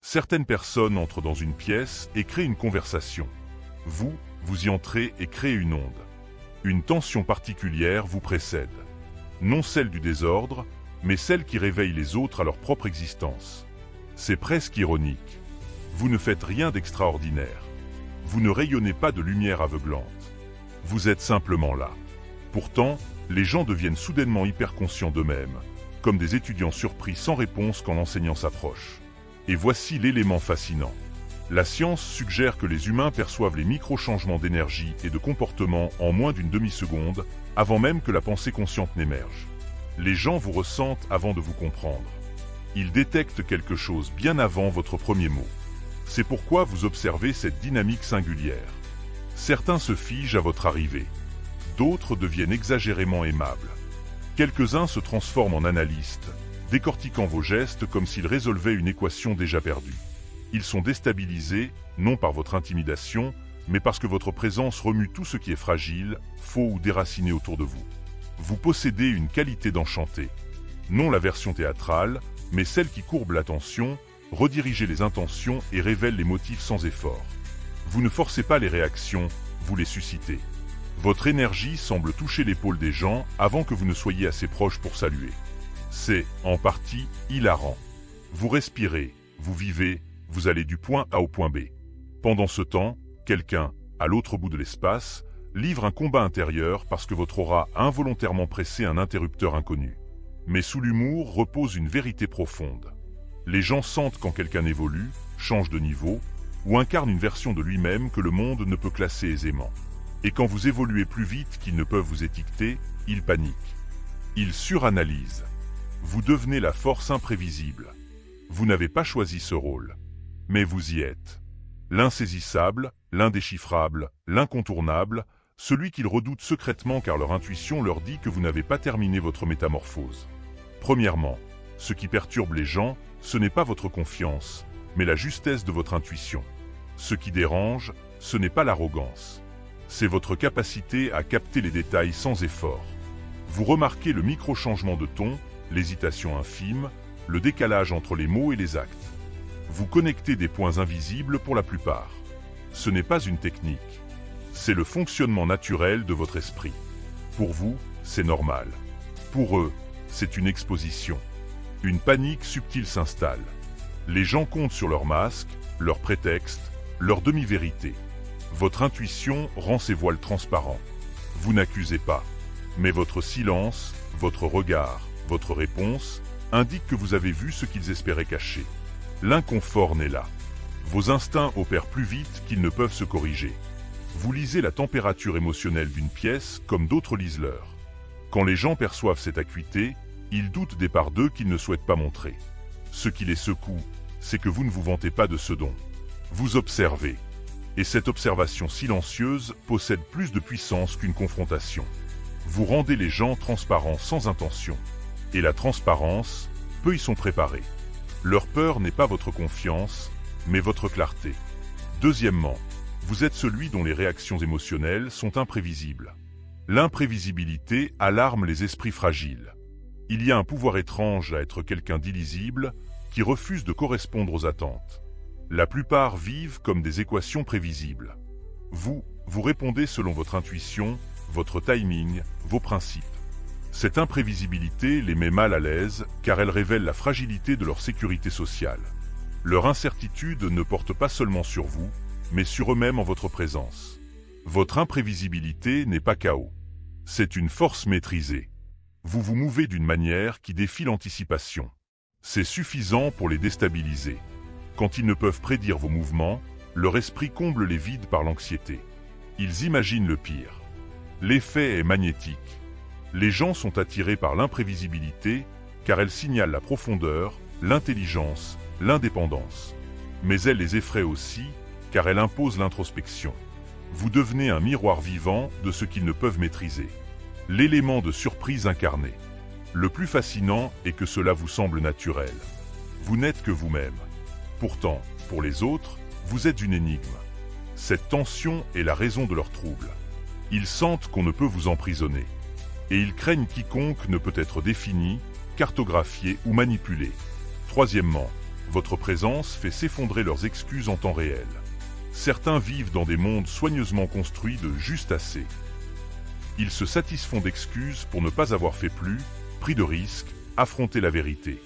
Certaines personnes entrent dans une pièce et créent une conversation. Vous y entrez et créez une onde. Une tension particulière vous précède. Non celle du désordre, mais celle qui réveille les autres à leur propre existence. C'est presque ironique. Vous ne faites rien d'extraordinaire. Vous ne rayonnez pas de lumière aveuglante. Vous êtes simplement là. Pourtant, les gens deviennent soudainement hyper conscients d'eux-mêmes, comme des étudiants surpris sans réponse quand l'enseignant s'approche. Et voici l'élément fascinant. La science suggère que les humains perçoivent les micro-changements d'énergie et de comportement en moins d'une demi-seconde, avant même que la pensée consciente n'émerge. Les gens vous ressentent avant de vous comprendre. Ils détectent quelque chose bien avant votre premier mot. C'est pourquoi vous observez cette dynamique singulière. Certains se figent à votre arrivée. D'autres deviennent exagérément aimables. Quelques-uns se transforment en analystes, décortiquant vos gestes comme s'ils résolvaient une équation déjà perdue. Ils sont déstabilisés, non par votre intimidation, mais parce que votre présence remue tout ce qui est fragile, faux ou déraciné autour de vous. Vous possédez une qualité d'enchanté. Non la version théâtrale, mais celle qui courbe l'attention, redirige les intentions et révèle les motifs sans effort. Vous ne forcez pas les réactions, vous les suscitez. Votre énergie semble toucher l'épaule des gens avant que vous ne soyez assez proche pour saluer. C'est, en partie, hilarant. Vous respirez, vous vivez, vous allez du point A au point B. Pendant ce temps, quelqu'un, à l'autre bout de l'espace, livre un combat intérieur parce que votre aura a involontairement pressé un interrupteur inconnu. Mais sous l'humour repose une vérité profonde. Les gens sentent quand quelqu'un évolue, change de niveau, ou incarne une version de lui-même que le monde ne peut classer aisément. Et quand vous évoluez plus vite qu'ils ne peuvent vous étiqueter, ils paniquent. Ils suranalysent. Vous devenez la force imprévisible. Vous n'avez pas choisi ce rôle. Mais vous y êtes. L'insaisissable, l'indéchiffrable, l'incontournable, celui qu'ils redoutent secrètement car leur intuition leur dit que vous n'avez pas terminé votre métamorphose. Premièrement, ce qui perturbe les gens, ce n'est pas votre confiance, mais la justesse de votre intuition. Ce qui dérange, ce n'est pas l'arrogance. C'est votre capacité à capter les détails sans effort. Vous remarquez le micro-changement de ton, l'hésitation infime, le décalage entre les mots et les actes. Vous connectez des points invisibles pour la plupart. Ce n'est pas une technique. C'est le fonctionnement naturel de votre esprit. Pour vous, c'est normal. Pour eux, c'est une exposition. Une panique subtile s'installe. Les gens comptent sur leur masque, leur prétexte, leur demi-vérité. Votre intuition rend ces voiles transparents. Vous n'accusez pas. Mais votre silence, votre regard, votre réponse indiquent que vous avez vu ce qu'ils espéraient cacher. L'inconfort naît là. Vos instincts opèrent plus vite qu'ils ne peuvent se corriger. Vous lisez la température émotionnelle d'une pièce comme d'autres lisent leur. Quand les gens perçoivent cette acuité, ils doutent des parts d'eux qu'ils ne souhaitent pas montrer. Ce qui les secoue, c'est que vous ne vous vantez pas de ce don. Vous observez. Et cette observation silencieuse possède plus de puissance qu'une confrontation. Vous rendez les gens transparents sans intention. Et la transparence, peu y sont préparés. Leur peur n'est pas votre confiance, mais votre clarté. Deuxièmement, vous êtes celui dont les réactions émotionnelles sont imprévisibles. L'imprévisibilité alarme les esprits fragiles. Il y a un pouvoir étrange à être quelqu'un d'illisible qui refuse de correspondre aux attentes. La plupart vivent comme des équations prévisibles. Vous répondez selon votre intuition, votre timing, vos principes. Cette imprévisibilité les met mal à l'aise car elle révèle la fragilité de leur sécurité sociale. Leur incertitude ne porte pas seulement sur vous, mais sur eux-mêmes en votre présence. Votre imprévisibilité n'est pas chaos. C'est une force maîtrisée. Vous vous mouvez d'une manière qui défie l'anticipation. C'est suffisant pour les déstabiliser. Quand ils ne peuvent prédire vos mouvements, leur esprit comble les vides par l'anxiété. Ils imaginent le pire. L'effet est magnétique. Les gens sont attirés par l'imprévisibilité car elle signale la profondeur, l'intelligence, l'indépendance. Mais elle les effraie aussi car elle impose l'introspection. Vous devenez un miroir vivant de ce qu'ils ne peuvent maîtriser. L'élément de surprise incarné. Le plus fascinant est que cela vous semble naturel. Vous n'êtes que vous-même. Pourtant, pour les autres, vous êtes une énigme. Cette tension est la raison de leurs troubles. Ils sentent qu'on ne peut vous emprisonner. Et ils craignent quiconque ne peut être défini, cartographié ou manipulé. Troisièmement, votre présence fait s'effondrer leurs excuses en temps réel. Certains vivent dans des mondes soigneusement construits de juste assez. Ils se satisfont d'excuses pour ne pas avoir fait plus, pris de risques, affronté la vérité.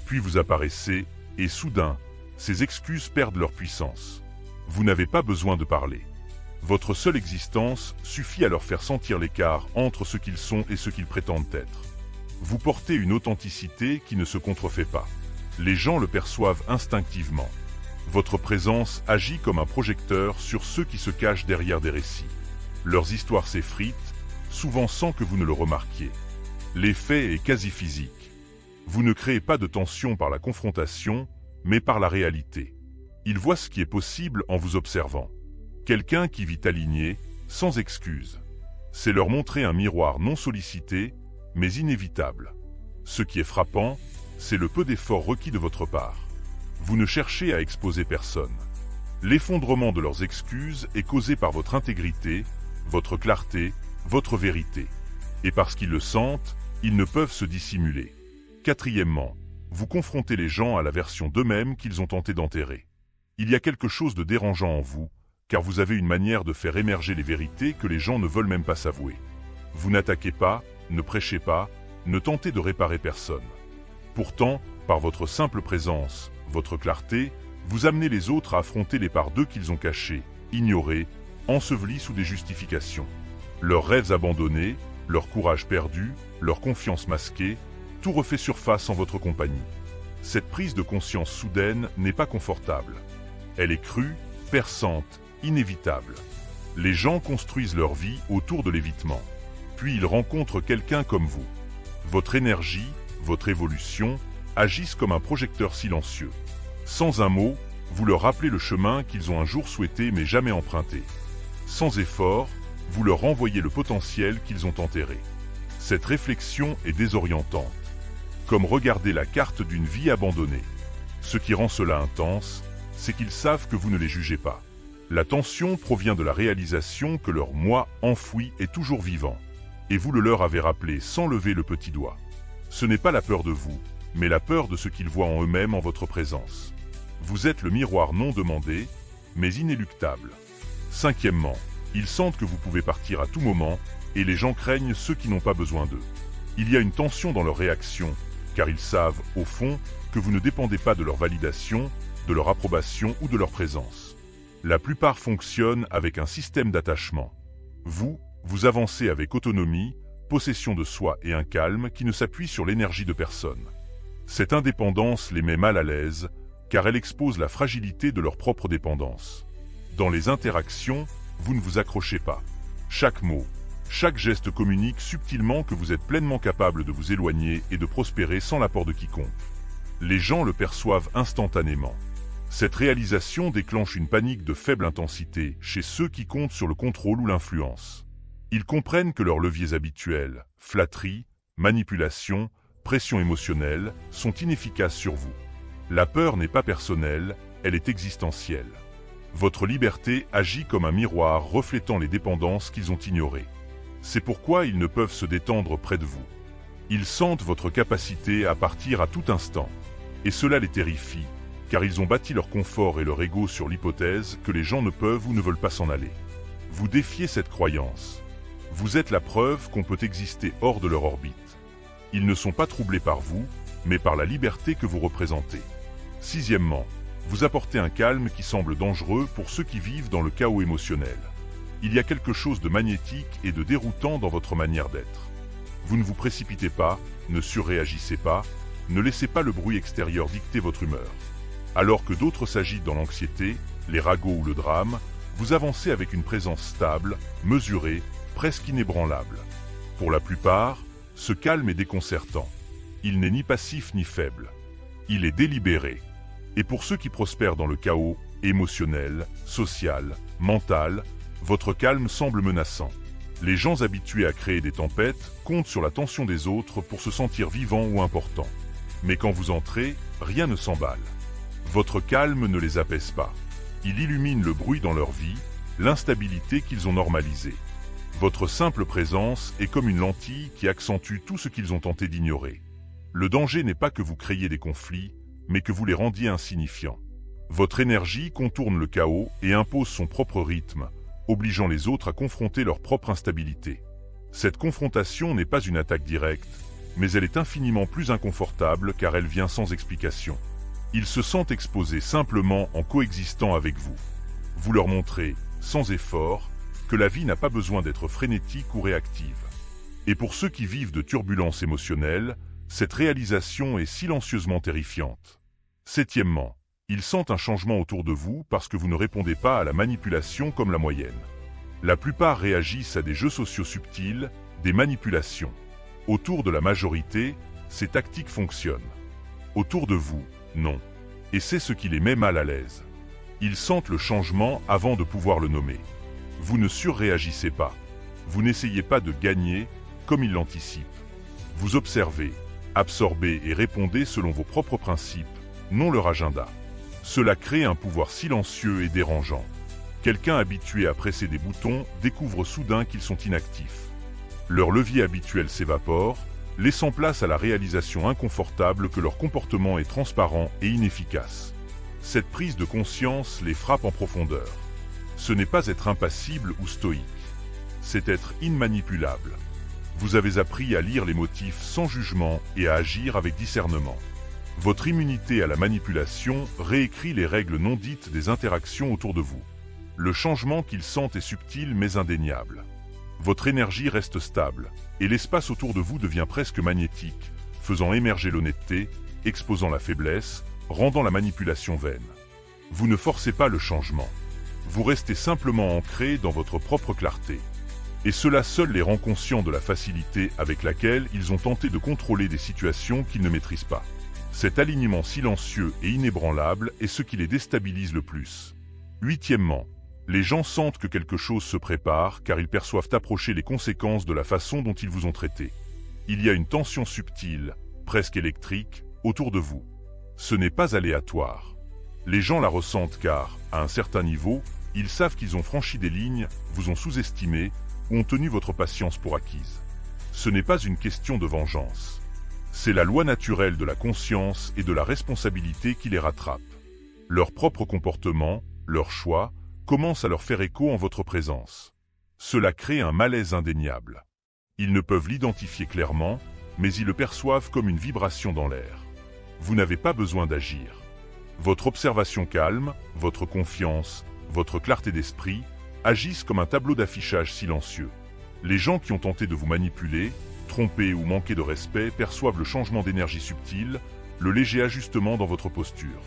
Puis vous apparaissez, et soudain, ces excuses perdent leur puissance. Vous n'avez pas besoin de parler. Votre seule existence suffit à leur faire sentir l'écart entre ce qu'ils sont et ce qu'ils prétendent être. Vous portez une authenticité qui ne se contrefait pas. Les gens le perçoivent instinctivement. Votre présence agit comme un projecteur sur ceux qui se cachent derrière des récits. Leurs histoires s'effritent, souvent sans que vous ne le remarquiez. L'effet est quasi physique. Vous ne créez pas de tension par la confrontation, mais par la réalité. Ils voient ce qui est possible en vous observant. Quelqu'un qui vit aligné, sans excuse. C'est leur montrer un miroir non sollicité, mais inévitable. Ce qui est frappant, c'est le peu d'efforts requis de votre part. Vous ne cherchez à exposer personne. L'effondrement de leurs excuses est causé par votre intégrité, votre clarté, votre vérité. Et parce qu'ils le sentent, ils ne peuvent se dissimuler. Quatrièmement, vous confrontez les gens à la version d'eux-mêmes qu'ils ont tenté d'enterrer. Il y a quelque chose de dérangeant en vous, car vous avez une manière de faire émerger les vérités que les gens ne veulent même pas s'avouer. Vous n'attaquez pas, ne prêchez pas, ne tentez de réparer personne. Pourtant, par votre simple présence, votre clarté, vous amenez les autres à affronter les parts d'eux qu'ils ont cachées, ignorées, ensevelies sous des justifications. Leurs rêves abandonnés, leur courage perdu, leur confiance masquée, tout refait surface en votre compagnie. Cette prise de conscience soudaine n'est pas confortable. Elle est crue, perçante, inévitable. Les gens construisent leur vie autour de l'évitement. Puis ils rencontrent quelqu'un comme vous. Votre énergie, votre évolution, agissent comme un projecteur silencieux. Sans un mot, vous leur rappelez le chemin qu'ils ont un jour souhaité mais jamais emprunté. Sans effort, vous leur renvoyez le potentiel qu'ils ont enterré. Cette réflexion est désorientante. Comme regarder la carte d'une vie abandonnée. Ce qui rend cela intense, c'est qu'ils savent que vous ne les jugez pas. La tension provient de la réalisation que leur moi enfoui est toujours vivant. Et vous le leur avez rappelé sans lever le petit doigt. Ce n'est pas la peur de vous, mais la peur de ce qu'ils voient en eux-mêmes en votre présence. Vous êtes le miroir non demandé, mais inéluctable. Cinquièmement, ils sentent que vous pouvez partir à tout moment, et les gens craignent ceux qui n'ont pas besoin d'eux. Il y a une tension dans leur réaction, car ils savent, au fond, que vous ne dépendez pas de leur validation, de leur approbation ou de leur présence. La plupart fonctionnent avec un système d'attachement. Vous avancez avec autonomie, possession de soi et un calme qui ne s'appuie sur l'énergie de personne. Cette indépendance les met mal à l'aise, car elle expose la fragilité de leur propre dépendance. Dans les interactions, vous ne vous accrochez pas. Chaque mot, chaque geste communique subtilement que vous êtes pleinement capable de vous éloigner et de prospérer sans l'apport de quiconque. Les gens le perçoivent instantanément. Cette réalisation déclenche une panique de faible intensité chez ceux qui comptent sur le contrôle ou l'influence. Ils comprennent que leurs leviers habituels, flatterie, manipulation, pression émotionnelle, sont inefficaces sur vous. La peur n'est pas personnelle, elle est existentielle. Votre liberté agit comme un miroir reflétant les dépendances qu'ils ont ignorées. C'est pourquoi ils ne peuvent se détendre près de vous. Ils sentent votre capacité à partir à tout instant. Et cela les terrifie, car ils ont bâti leur confort et leur ego sur l'hypothèse que les gens ne peuvent ou ne veulent pas s'en aller. Vous défiez cette croyance. Vous êtes la preuve qu'on peut exister hors de leur orbite. Ils ne sont pas troublés par vous, mais par la liberté que vous représentez. Sixièmement, vous apportez un calme qui semble dangereux pour ceux qui vivent dans le chaos émotionnel. Il y a quelque chose de magnétique et de déroutant dans votre manière d'être. Vous ne vous précipitez pas, ne surréagissez pas, ne laissez pas le bruit extérieur dicter votre humeur. Alors que d'autres s'agitent dans l'anxiété, les ragots ou le drame, vous avancez avec une présence stable, mesurée, presque inébranlable. Pour la plupart, ce calme est déconcertant. Il n'est ni passif ni faible. Il est délibéré. Et pour ceux qui prospèrent dans le chaos, émotionnel, social, mental, votre calme semble menaçant. Les gens habitués à créer des tempêtes comptent sur la tension des autres pour se sentir vivants ou importants. Mais quand vous entrez, rien ne s'emballe. Votre calme ne les apaise pas. Il illumine le bruit dans leur vie, l'instabilité qu'ils ont normalisée. Votre simple présence est comme une lentille qui accentue tout ce qu'ils ont tenté d'ignorer. Le danger n'est pas que vous créiez des conflits, mais que vous les rendiez insignifiants. Votre énergie contourne le chaos et impose son propre rythme, obligeant les autres à confronter leur propre instabilité. Cette confrontation n'est pas une attaque directe, mais elle est infiniment plus inconfortable car elle vient sans explication. Ils se sentent exposés simplement en coexistant avec vous. Vous leur montrez, sans effort, que la vie n'a pas besoin d'être frénétique ou réactive. Et pour ceux qui vivent de turbulences émotionnelles, cette réalisation est silencieusement terrifiante. Septièmement, ils sentent un changement autour de vous parce que vous ne répondez pas à la manipulation comme la moyenne. La plupart réagissent à des jeux sociaux subtils, des manipulations. Autour de la majorité, ces tactiques fonctionnent. Autour de vous, non. Et c'est ce qui les met mal à l'aise. Ils sentent le changement avant de pouvoir le nommer. Vous ne surréagissez pas. Vous n'essayez pas de gagner comme ils l'anticipent. Vous observez, absorbez et répondez selon vos propres principes, non leur agenda. Cela crée un pouvoir silencieux et dérangeant. Quelqu'un habitué à presser des boutons découvre soudain qu'ils sont inactifs. Leur levier habituel s'évapore, laissant place à la réalisation inconfortable que leur comportement est transparent et inefficace. Cette prise de conscience les frappe en profondeur. Ce n'est pas être impassible ou stoïque, c'est être immanipulable. Vous avez appris à lire les motifs sans jugement et à agir avec discernement. Votre immunité à la manipulation réécrit les règles non dites des interactions autour de vous. Le changement qu'ils sentent est subtil mais indéniable. Votre énergie reste stable, et l'espace autour de vous devient presque magnétique, faisant émerger l'honnêteté, exposant la faiblesse, rendant la manipulation vaine. Vous ne forcez pas le changement. Vous restez simplement ancré dans votre propre clarté. Et cela seul les rend conscients de la facilité avec laquelle ils ont tenté de contrôler des situations qu'ils ne maîtrisent pas. Cet alignement silencieux et inébranlable est ce qui les déstabilise le plus. Huitièmement, les gens sentent que quelque chose se prépare car ils perçoivent approcher les conséquences de la façon dont ils vous ont traité. Il y a une tension subtile, presque électrique, autour de vous. Ce n'est pas aléatoire. Les gens la ressentent car, à un certain niveau, ils savent qu'ils ont franchi des lignes, vous ont sous-estimé, ou ont tenu votre patience pour acquise. Ce n'est pas une question de vengeance. C'est la loi naturelle de la conscience et de la responsabilité qui les rattrape. Leur propre comportement, leurs choix, commencent à leur faire écho en votre présence. Cela crée un malaise indéniable. Ils ne peuvent l'identifier clairement, mais ils le perçoivent comme une vibration dans l'air. Vous n'avez pas besoin d'agir. Votre observation calme, votre confiance, votre clarté d'esprit agissent comme un tableau d'affichage silencieux. Les gens qui ont tenté de vous manipuler, tromper ou manquer de respect perçoivent le changement d'énergie subtil, le léger ajustement dans votre posture.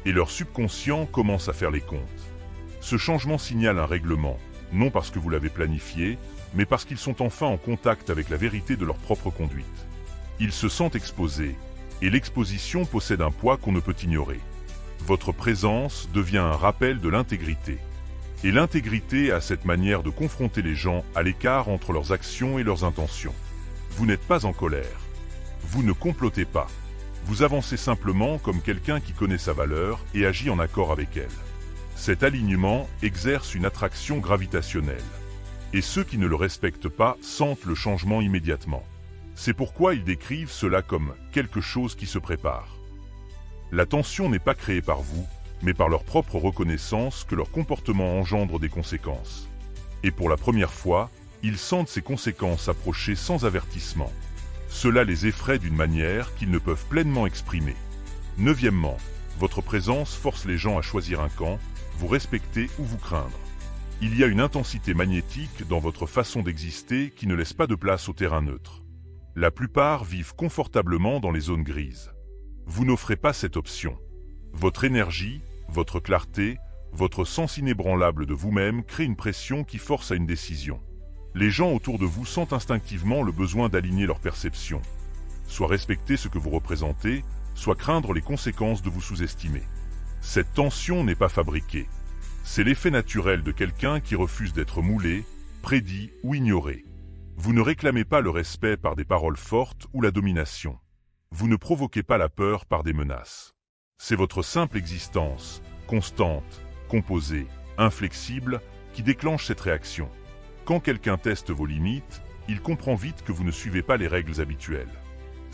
Et leur subconscient commence à faire les comptes. Ce changement signale un règlement, non parce que vous l'avez planifié, mais parce qu'ils sont enfin en contact avec la vérité de leur propre conduite. Ils se sentent exposés, et l'exposition possède un poids qu'on ne peut ignorer. Votre présence devient un rappel de l'intégrité. Et l'intégrité a cette manière de confronter les gens à l'écart entre leurs actions et leurs intentions. Vous n'êtes pas en colère. Vous ne complotez pas. Vous avancez simplement comme quelqu'un qui connaît sa valeur et agit en accord avec elle. Cet alignement exerce une attraction gravitationnelle. Et ceux qui ne le respectent pas sentent le changement immédiatement. C'est pourquoi ils décrivent cela comme quelque chose qui se prépare. La tension n'est pas créée par vous, mais par leur propre reconnaissance que leur comportement engendre des conséquences. Et pour la première fois, ils sentent ces conséquences approcher sans avertissement. Cela les effraie d'une manière qu'ils ne peuvent pleinement exprimer. Neuvièmement, votre présence force les gens à choisir un camp, vous respecter ou vous craindre. Il y a une intensité magnétique dans votre façon d'exister qui ne laisse pas de place au terrain neutre. La plupart vivent confortablement dans les zones grises. Vous n'offrez pas cette option. Votre énergie, votre clarté, votre sens inébranlable de vous-même crée une pression qui force à une décision. Les gens autour de vous sentent instinctivement le besoin d'aligner leur perception. Soit respecter ce que vous représentez, soit craindre les conséquences de vous sous-estimer. Cette tension n'est pas fabriquée. C'est l'effet naturel de quelqu'un qui refuse d'être moulé, prédit ou ignoré. Vous ne réclamez pas le respect par des paroles fortes ou la domination. Vous ne provoquez pas la peur par des menaces. C'est votre simple existence, constante, composée, inflexible, qui déclenche cette réaction. Quand quelqu'un teste vos limites, il comprend vite que vous ne suivez pas les règles habituelles.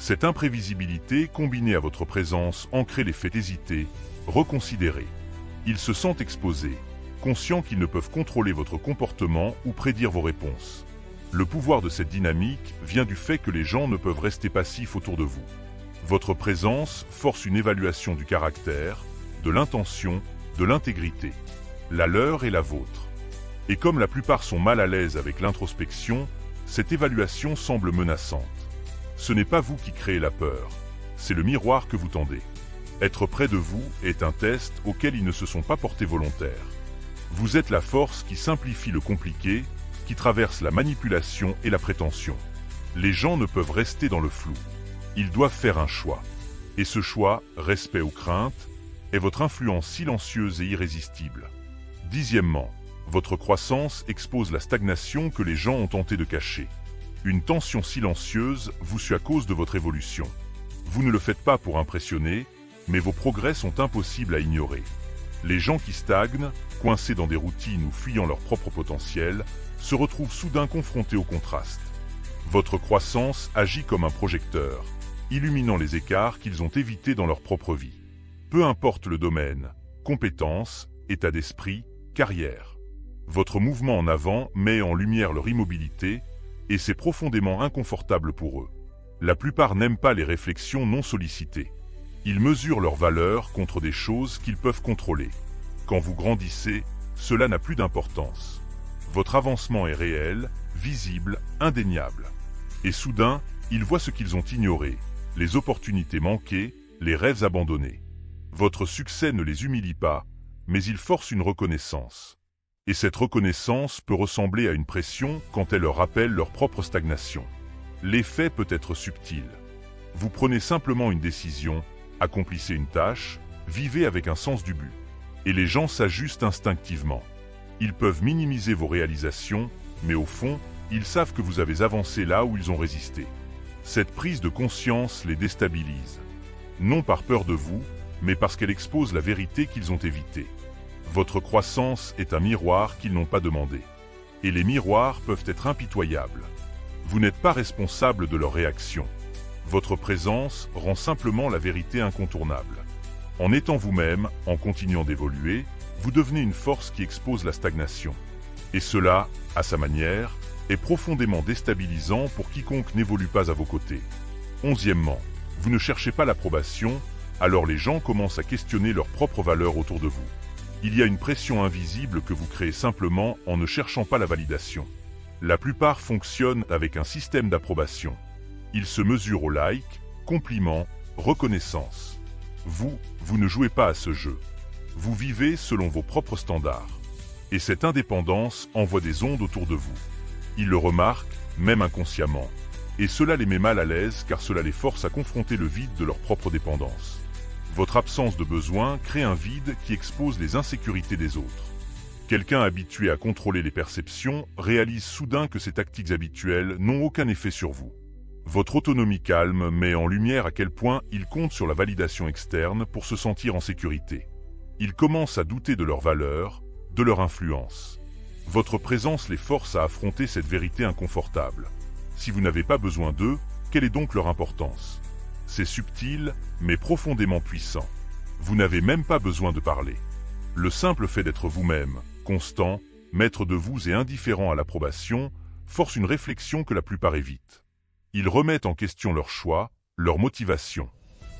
Cette imprévisibilité, combinée à votre présence, ancrée les fait hésiter, reconsidérer. Ils se sentent exposés, conscients qu'ils ne peuvent contrôler votre comportement ou prédire vos réponses. Le pouvoir de cette dynamique vient du fait que les gens ne peuvent rester passifs autour de vous. Votre présence force une évaluation du caractère, de l'intention, de l'intégrité. La leur et la vôtre. Et comme la plupart sont mal à l'aise avec l'introspection, cette évaluation semble menaçante. Ce n'est pas vous qui créez la peur, c'est le miroir que vous tendez. Être près de vous est un test auquel ils ne se sont pas portés volontaires. Vous êtes la force qui simplifie le compliqué, qui traverse la manipulation et la prétention. Les gens ne peuvent rester dans le flou. Ils doivent faire un choix. Et ce choix, respect ou crainte, est votre influence silencieuse et irrésistible. Dixièmement, votre croissance expose la stagnation que les gens ont tenté de cacher. Une tension silencieuse vous suit à cause de votre évolution. Vous ne le faites pas pour impressionner, mais vos progrès sont impossibles à ignorer. Les gens qui stagnent, coincés dans des routines ou fuyant leur propre potentiel, se retrouvent soudain confrontés au contraste. Votre croissance agit comme un projecteur, illuminant les écarts qu'ils ont évités dans leur propre vie. Peu importe le domaine, compétences, état d'esprit, carrière. Votre mouvement en avant met en lumière leur immobilité, et c'est profondément inconfortable pour eux. La plupart n'aiment pas les réflexions non sollicitées. Ils mesurent leur valeur contre des choses qu'ils peuvent contrôler. Quand vous grandissez, cela n'a plus d'importance. Votre avancement est réel, visible, indéniable. Et soudain, ils voient ce qu'ils ont ignoré, les opportunités manquées, les rêves abandonnés. Votre succès ne les humilie pas, mais il force une reconnaissance. Et cette reconnaissance peut ressembler à une pression quand elle leur rappelle leur propre stagnation. L'effet peut être subtil. Vous prenez simplement une décision, accomplissez une tâche, vivez avec un sens du but. Et les gens s'ajustent instinctivement. Ils peuvent minimiser vos réalisations, mais au fond, ils savent que vous avez avancé là où ils ont résisté. Cette prise de conscience les déstabilise. Non par peur de vous, mais parce qu'elle expose la vérité qu'ils ont évitée. Votre croissance est un miroir qu'ils n'ont pas demandé. Et les miroirs peuvent être impitoyables. Vous n'êtes pas responsable de leur réaction. Votre présence rend simplement la vérité incontournable. En étant vous-même, en continuant d'évoluer, vous devenez une force qui expose la stagnation. Et cela, à sa manière, est profondément déstabilisant pour quiconque n'évolue pas à vos côtés. Onzièmement, vous ne cherchez pas l'approbation, alors les gens commencent à questionner leur propre valeur autour de vous. Il y a une pression invisible que vous créez simplement en ne cherchant pas la validation. La plupart fonctionnent avec un système d'approbation. Ils se mesurent au like, compliments, reconnaissance. Vous ne jouez pas à ce jeu. Vous vivez selon vos propres standards. Et cette indépendance envoie des ondes autour de vous. Ils le remarquent, même inconsciemment. Et cela les met mal à l'aise car cela les force à confronter le vide de leur propre dépendance. Votre absence de besoin crée un vide qui expose les insécurités des autres. Quelqu'un habitué à contrôler les perceptions réalise soudain que ces tactiques habituelles n'ont aucun effet sur vous. Votre autonomie calme met en lumière à quel point ils comptent sur la validation externe pour se sentir en sécurité. Ils commencent à douter de leur valeur, de leur influence. Votre présence les force à affronter cette vérité inconfortable. Si vous n'avez pas besoin d'eux, quelle est donc leur importance ? C'est subtil, mais profondément puissant. Vous n'avez même pas besoin de parler. Le simple fait d'être vous-même, constant, maître de vous et indifférent à l'approbation, force une réflexion que la plupart évitent. Ils remettent en question leur choix, leur motivation.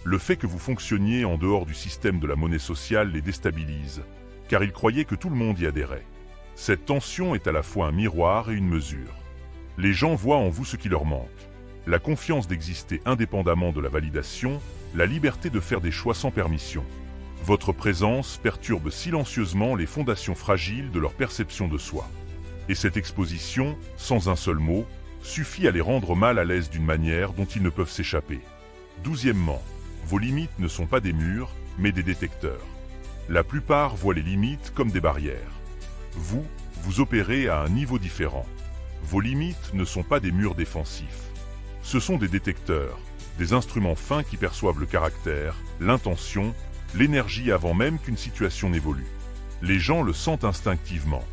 Le fait que vous fonctionniez en dehors du système de la monnaie sociale les déstabilise, car ils croyaient que tout le monde y adhérait. Cette tension est à la fois un miroir et une mesure. Les gens voient en vous ce qui leur manque. La confiance d'exister indépendamment de la validation, la liberté de faire des choix sans permission. Votre présence perturbe silencieusement les fondations fragiles de leur perception de soi. Et cette exposition, sans un seul mot, suffit à les rendre mal à l'aise d'une manière dont ils ne peuvent s'échapper. Douzièmement, vos limites ne sont pas des murs, mais des détecteurs. La plupart voient les limites comme des barrières. Vous opérez à un niveau différent. Vos limites ne sont pas des murs défensifs. Ce sont des détecteurs, des instruments fins qui perçoivent le caractère, l'intention, l'énergie avant même qu'une situation n'évolue. Les gens le sentent instinctivement.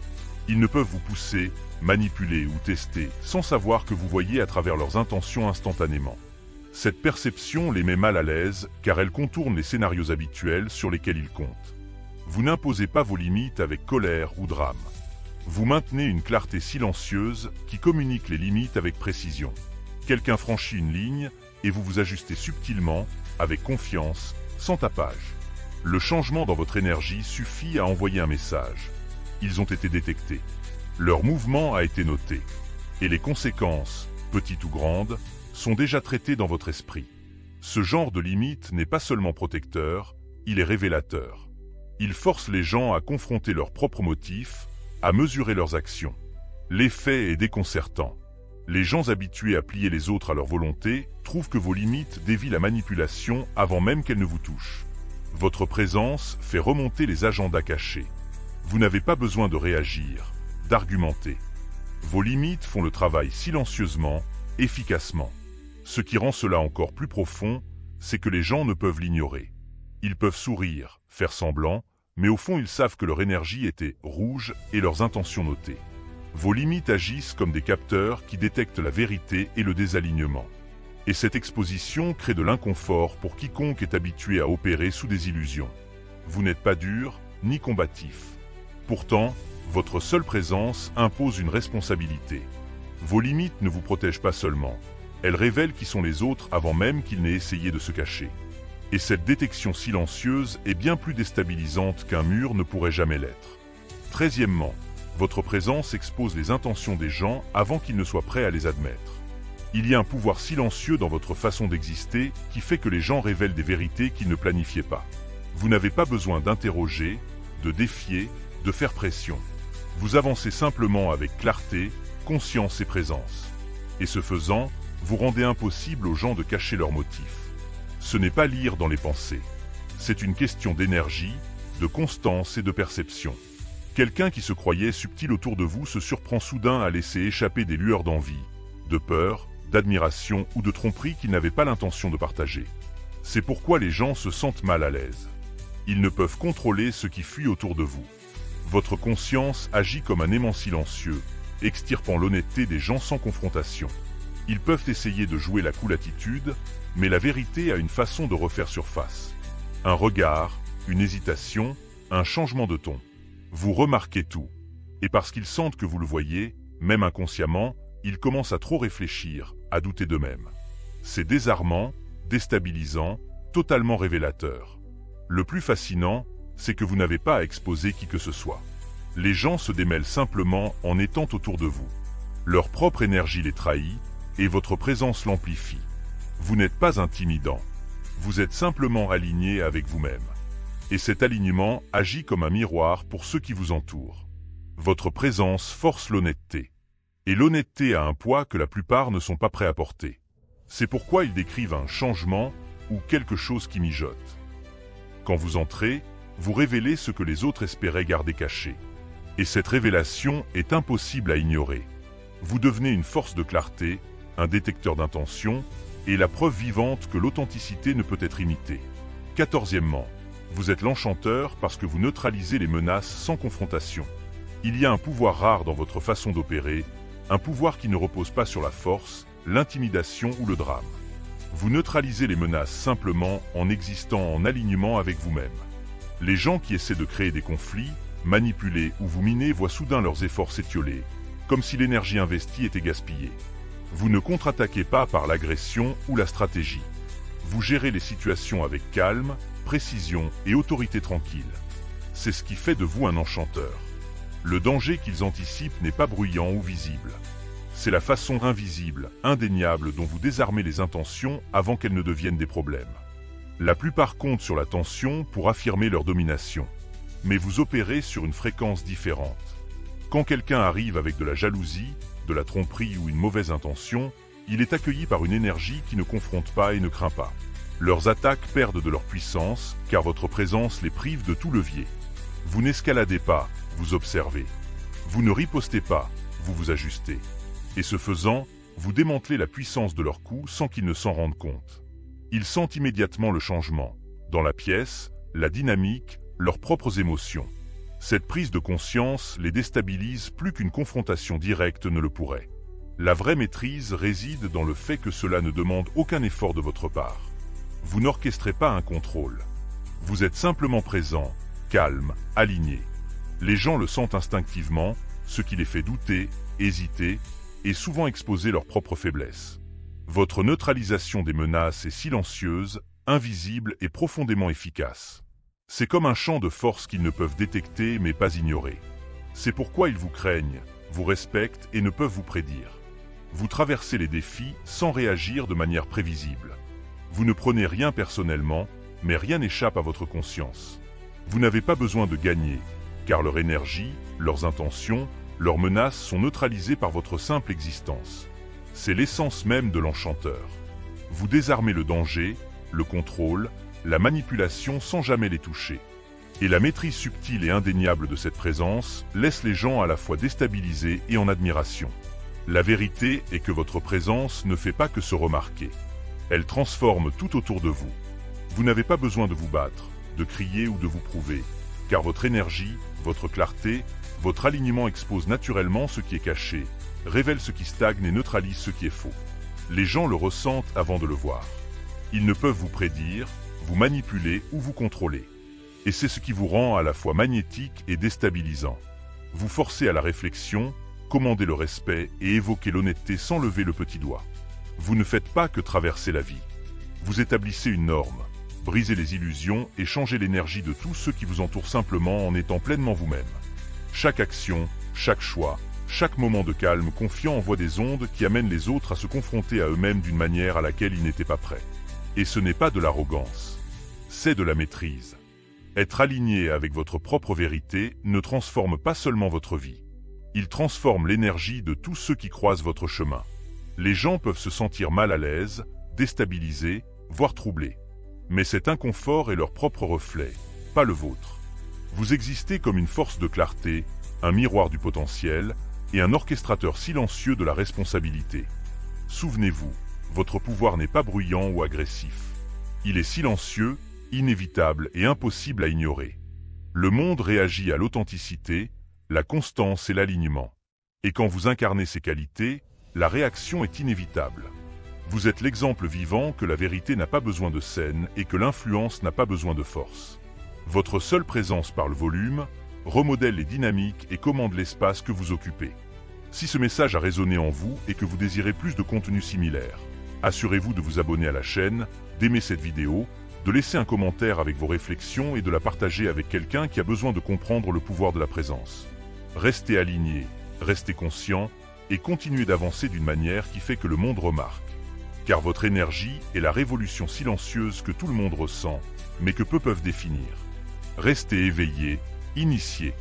Ils ne peuvent vous pousser, manipuler ou tester sans savoir que vous voyez à travers leurs intentions instantanément. Cette perception les met mal à l'aise car elle contourne les scénarios habituels sur lesquels ils comptent. Vous n'imposez pas vos limites avec colère ou drame. Vous maintenez une clarté silencieuse qui communique les limites avec précision. Quelqu'un franchit une ligne et vous vous ajustez subtilement, avec confiance, sans tapage. Le changement dans votre énergie suffit à envoyer un message. Ils ont été détectés. Leur mouvement a été noté. Et les conséquences, petites ou grandes, sont déjà traitées dans votre esprit. Ce genre de limite n'est pas seulement protecteur, il est révélateur. Il force les gens à confronter leurs propres motifs, à mesurer leurs actions. L'effet est déconcertant. Les gens habitués à plier les autres à leur volonté trouvent que vos limites dévient la manipulation avant même qu'elles ne vous touchent. Votre présence fait remonter les agendas cachés. Vous n'avez pas besoin de réagir, d'argumenter. Vos limites font le travail silencieusement, efficacement. Ce qui rend cela encore plus profond, c'est que les gens ne peuvent l'ignorer. Ils peuvent sourire, faire semblant, mais au fond ils savent que leur énergie était rouge et leurs intentions notées. Vos limites agissent comme des capteurs qui détectent la vérité et le désalignement. Et cette exposition crée de l'inconfort pour quiconque est habitué à opérer sous des illusions. Vous n'êtes pas dur, ni combatif. Pourtant, votre seule présence impose une responsabilité. Vos limites ne vous protègent pas seulement. Elles révèlent qui sont les autres avant même qu'ils n'aient essayé de se cacher. Et cette détection silencieuse est bien plus déstabilisante qu'un mur ne pourrait jamais l'être. 13e, votre présence expose les intentions des gens avant qu'ils ne soient prêts à les admettre. Il y a un pouvoir silencieux dans votre façon d'exister qui fait que les gens révèlent des vérités qu'ils ne planifiaient pas. Vous n'avez pas besoin d'interroger, de défier, de faire pression. Vous avancez simplement avec clarté, conscience et présence. Et ce faisant, vous rendez impossible aux gens de cacher leurs motifs. Ce n'est pas lire dans les pensées. C'est une question d'énergie, de constance et de perception. Quelqu'un qui se croyait subtil autour de vous se surprend soudain à laisser échapper des lueurs d'envie, de peur, d'admiration ou de tromperie qu'il n'avait pas l'intention de partager. C'est pourquoi les gens se sentent mal à l'aise. Ils ne peuvent contrôler ce qui fuit autour de vous. Votre conscience agit comme un aimant silencieux, extirpant l'honnêteté des gens sans confrontation. Ils peuvent essayer de jouer la cool attitude, mais la vérité a une façon de refaire surface. Un regard, une hésitation, un changement de ton. Vous remarquez tout. Et parce qu'ils sentent que vous le voyez, même inconsciemment, ils commencent à trop réfléchir, à douter d'eux-mêmes. C'est désarmant, déstabilisant, totalement révélateur. Le plus fascinant, c'est que vous n'avez pas à exposer qui que ce soit. Les gens se démêlent simplement en étant autour de vous. Leur propre énergie les trahit, et votre présence l'amplifie. Vous n'êtes pas intimidant. Vous êtes simplement aligné avec vous-même. Et cet alignement agit comme un miroir pour ceux qui vous entourent. Votre présence force l'honnêteté. Et l'honnêteté a un poids que la plupart ne sont pas prêts à porter. C'est pourquoi ils décrivent un changement ou quelque chose qui mijote. Quand vous entrez, vous révélez ce que les autres espéraient garder caché. Et cette révélation est impossible à ignorer. Vous devenez une force de clarté, un détecteur d'intention, et la preuve vivante que l'authenticité ne peut être imitée. 14e, vous êtes l'enchanteur parce que vous neutralisez les menaces sans confrontation. Il y a un pouvoir rare dans votre façon d'opérer, un pouvoir qui ne repose pas sur la force, l'intimidation ou le drame. Vous neutralisez les menaces simplement en existant en alignement avec vous-même. Les gens qui essaient de créer des conflits, manipuler ou vous miner voient soudain leurs efforts s'étioler, comme si l'énergie investie était gaspillée. Vous ne contre-attaquez pas par l'agression ou la stratégie. Vous gérez les situations avec calme, précision et autorité tranquille. C'est ce qui fait de vous un enchanteur. Le danger qu'ils anticipent n'est pas bruyant ou visible. C'est la façon invisible, indéniable dont vous désarmez les intentions avant qu'elles ne deviennent des problèmes. La plupart comptent sur la tension pour affirmer leur domination. Mais vous opérez sur une fréquence différente. Quand quelqu'un arrive avec de la jalousie, de la tromperie ou une mauvaise intention, il est accueilli par une énergie qui ne confronte pas et ne craint pas. Leurs attaques perdent de leur puissance, car votre présence les prive de tout levier. Vous n'escaladez pas, vous observez. Vous ne ripostez pas, vous vous ajustez. Et ce faisant, vous démantelez la puissance de leurs coups sans qu'ils ne s'en rendent compte. Ils sentent immédiatement le changement, dans la pièce, la dynamique, leurs propres émotions. Cette prise de conscience les déstabilise plus qu'une confrontation directe ne le pourrait. La vraie maîtrise réside dans le fait que cela ne demande aucun effort de votre part. Vous n'orchestrez pas un contrôle. Vous êtes simplement présent, calme, aligné. Les gens le sentent instinctivement, ce qui les fait douter, hésiter et souvent exposer leurs propres faiblesses. Votre neutralisation des menaces est silencieuse, invisible et profondément efficace. C'est comme un champ de force qu'ils ne peuvent détecter mais pas ignorer. C'est pourquoi ils vous craignent, vous respectent et ne peuvent vous prédire. Vous traversez les défis sans réagir de manière prévisible. Vous ne prenez rien personnellement, mais rien n'échappe à votre conscience. Vous n'avez pas besoin de gagner, car leur énergie, leurs intentions, leurs menaces sont neutralisées par votre simple existence. C'est l'essence même de l'enchanteur. Vous désarmez le danger, le contrôle, la manipulation sans jamais les toucher. Et la maîtrise subtile et indéniable de cette présence laisse les gens à la fois déstabilisés et en admiration. La vérité est que votre présence ne fait pas que se remarquer. Elle transforme tout autour de vous. Vous n'avez pas besoin de vous battre, de crier ou de vous prouver, car votre énergie, votre clarté, votre alignement expose naturellement ce qui est caché, révèle ce qui stagne et neutralise ce qui est faux. Les gens le ressentent avant de le voir. Ils ne peuvent vous prédire, vous manipuler ou vous contrôler. Et c'est ce qui vous rend à la fois magnétique et déstabilisant. Vous forcez à la réflexion, commandez le respect et évoquez l'honnêteté sans lever le petit doigt. Vous ne faites pas que traverser la vie. Vous établissez une norme, brisez les illusions et changez l'énergie de tous ceux qui vous entourent simplement en étant pleinement vous-même. Chaque action, chaque choix, chaque moment de calme confiant envoie des ondes qui amènent les autres à se confronter à eux-mêmes d'une manière à laquelle ils n'étaient pas prêts. Et ce n'est pas de l'arrogance, c'est de la maîtrise. Être aligné avec votre propre vérité ne transforme pas seulement votre vie. Il transforme l'énergie de tous ceux qui croisent votre chemin. Les gens peuvent se sentir mal à l'aise, déstabilisés, voire troublés. Mais cet inconfort est leur propre reflet, pas le vôtre. Vous existez comme une force de clarté, un miroir du potentiel et un orchestrateur silencieux de la responsabilité. Souvenez-vous, votre pouvoir n'est pas bruyant ou agressif. Il est silencieux, inévitable et impossible à ignorer. Le monde réagit à l'authenticité, la constance et l'alignement. Et quand vous incarnez ces qualités, la réaction est inévitable. Vous êtes l'exemple vivant que la vérité n'a pas besoin de scène et que l'influence n'a pas besoin de force. Votre seule présence par le volume, remodèle les dynamiques et commande l'espace que vous occupez. Si ce message a résonné en vous et que vous désirez plus de contenu similaire, assurez-vous de vous abonner à la chaîne, d'aimer cette vidéo, de laisser un commentaire avec vos réflexions et de la partager avec quelqu'un qui a besoin de comprendre le pouvoir de la présence. Restez aligné, restez conscient et continuez d'avancer d'une manière qui fait que le monde remarque. Car votre énergie est la révolution silencieuse que tout le monde ressent, mais que peu peuvent définir. Restez éveillé, initié.